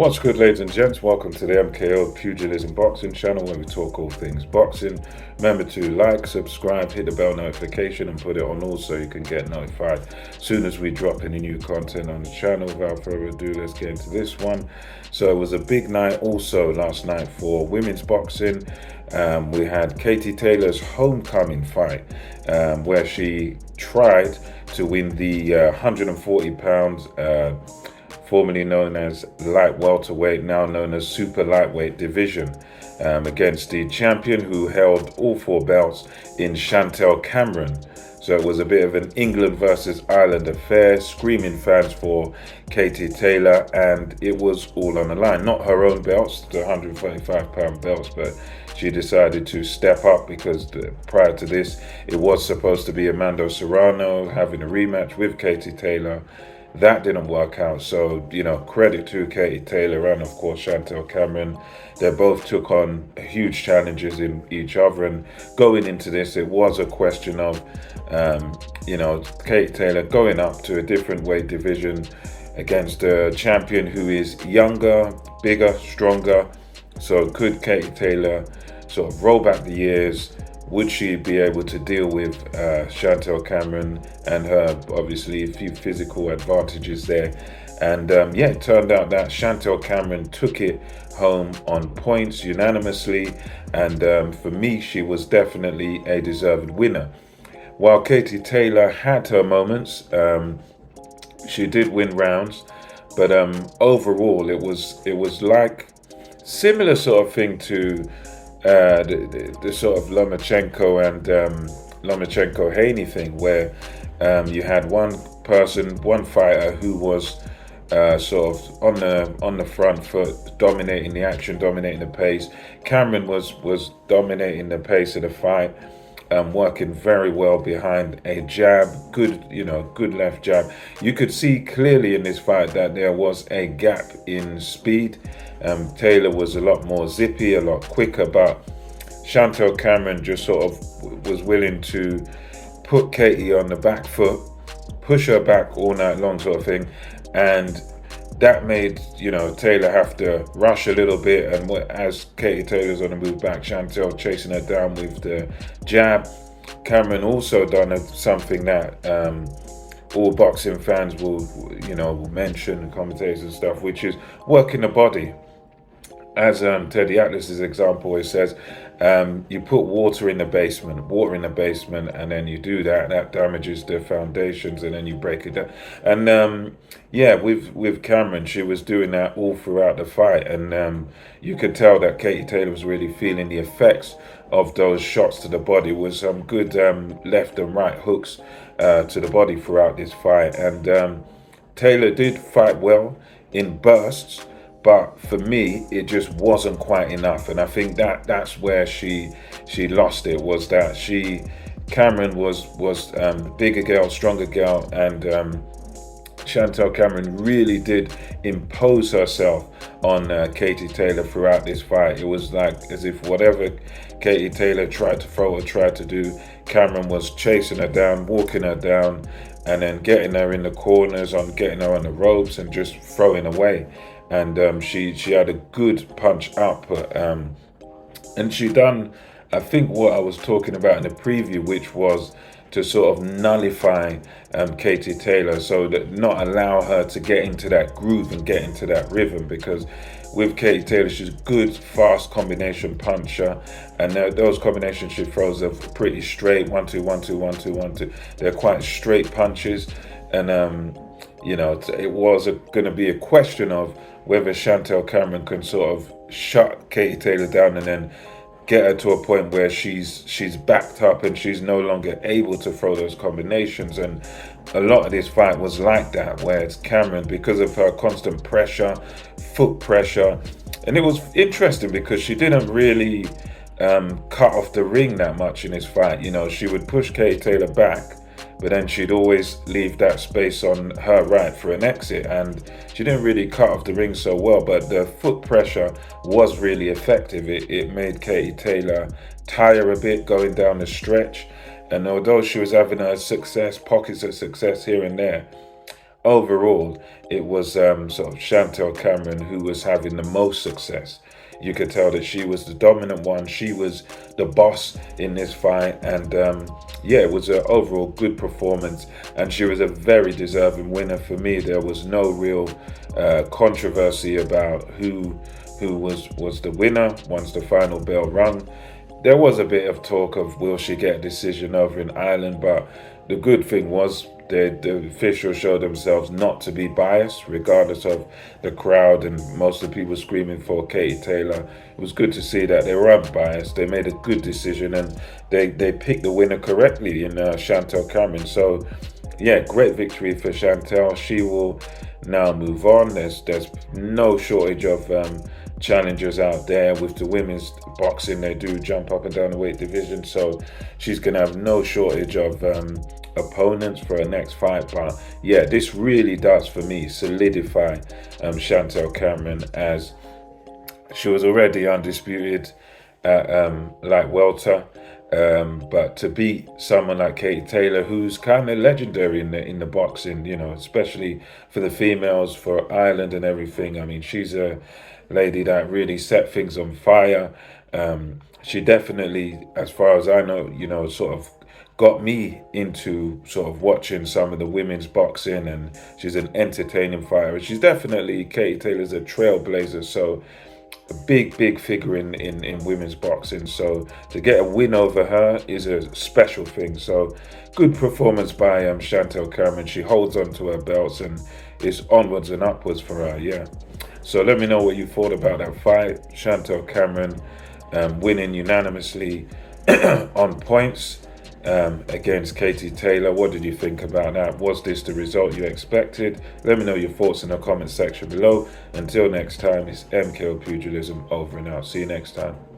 What's good, ladies and gents? Welcome to the MKO Pugilism Boxing channel where we talk all things boxing. Remember to like, subscribe, hit the bell notification and put it on all so you can get notified as soon as we drop any new content on the channel. Without further ado, let's get into this one. So it was a big night also last night for women's boxing. We had Katie Taylor's homecoming fight where she tried to win the 140 pounds formerly known as light welterweight, now known as super lightweight division, against the champion who held all four belts in Chantelle Cameron. So it was a bit of an England versus Ireland affair, screaming fans for Katie Taylor, and it was all on the line. Not her own belts, the 125-pound belts, but she decided to step up because prior to this, it was supposed to be Amanda Serrano having a rematch with Katie Taylor. That didn't work out, so credit to Katie Taylor and of course Chantelle Cameron. They both took on huge challenges in each other, and going into this it was a question of Katie Taylor going up to a different weight division against a champion who is younger, bigger, stronger. So could Katie Taylor sort of roll back the years? Would she be able to deal with Chantelle Cameron and her, obviously, a few physical advantages there? And it turned out that Chantelle Cameron took it home on points unanimously. And for me, she was definitely a deserved winner. While Katie Taylor had her moments, she did win rounds. But overall, it was like similar sort of thing to the sort of Lomachenko and Lomachenko-Haney thing, where you had one fighter who was sort of on the front foot, dominating the action, dominating the pace. Cameron was dominating the pace of the fight, working very well behind a jab, good left jab. You could see clearly in this fight that there was a gap in speed. Taylor was a lot more zippy, a lot quicker, but Chantelle Cameron just sort of was willing to put Katie on the back foot, push her back all night long sort of thing, and that made Taylor have to rush a little bit, and as Katie Taylor's on the move back, Chantelle chasing her down with the jab. Cameron also done something that all boxing fans will mention, commentators and stuff, which is working the body. As Teddy Atlas's example, it says you put water in the basement, and then you do that damages the foundations, and then you break it down. And with Cameron, she was doing that all throughout the fight, and you could tell that Katie Taylor was really feeling the effects of those shots to the body. Was some good left and right hooks to the body throughout this fight, and Taylor did fight well in bursts. But for me, it just wasn't quite enough, and I think that's where she lost it. Was that Cameron was bigger girl, stronger girl, and Chantelle Cameron really did impose herself on Katie Taylor throughout this fight. It was like as if whatever Katie Taylor tried to throw or tried to do, Cameron was chasing her down, walking her down, and then getting her in the corners, getting her on the ropes, and just throwing away. And she had a good punch output, and she done, I think, what I was talking about in the preview, which was to sort of nullify Katie Taylor, so that not allow her to get into that groove and get into that rhythm. Because with Katie Taylor, she's a good, fast combination puncher, and those combination she throws are pretty straight, 1-2, 1-2, 1-2, 1-2. They're quite straight punches, and it was going to be a question of whether Chantelle Cameron can sort of shut Katie Taylor down and then get her to a point where she's backed up and she's no longer able to throw those combinations. And a lot of this fight was like that, where it's Cameron, because of her constant pressure, foot pressure. And it was interesting because she didn't really cut off the ring that much in this fight. She would push Katie Taylor back, but then she'd always leave that space on her right for an exit, and she didn't really cut off the ring so well, but the foot pressure was really effective. It made Katie Taylor tire a bit going down the stretch, and although she was having her pockets of success here and there, overall, it was sort of Chantelle Cameron who was having the most success. You could tell that she was the dominant one. She was the boss in this fight, and yeah, it was an overall good performance. And she was a very deserving winner. For me, there was no real controversy about who was the winner once the final bell rung. There was a bit of talk of will she get a decision over in Ireland, but the good thing was the officials showed themselves not to be biased, regardless of the crowd and most of the people screaming for Katie Taylor. It was good to see that they weren't biased. They made a good decision and they picked the winner correctly in Chantelle Cameron. So, yeah, great victory for Chantelle. She will now move on. There's no shortage of challengers out there with the women's boxing. They do jump up and down the weight division, so she's gonna have no shortage of opponents for her next fight. But yeah, this really does for me solidify Chantelle Cameron, as she was already undisputed at light welter. But to beat someone like Katie Taylor, who's kind of legendary in the boxing, you know, especially for the females, for Ireland and everything. I mean, she's a lady that really set things on fire. She definitely, as far as I know, you know, sort of got me into sort of watching some of the women's boxing, and she's an entertaining fighter. She's definitely, Katie Taylor's a trailblazer, so a big figure in women's boxing. So to get a win over her is a special thing. So good performance by Chantelle Cameron. She holds on to her belts and it's onwards and upwards for her. Yeah. So let me know what you thought about that fight. Chantelle Cameron winning unanimously on points against Katie Taylor. What did you think about that? Was this the result you expected? Let me know your thoughts in the comment section below. Until next time, it's MKO Pugilism over and out. See you next time.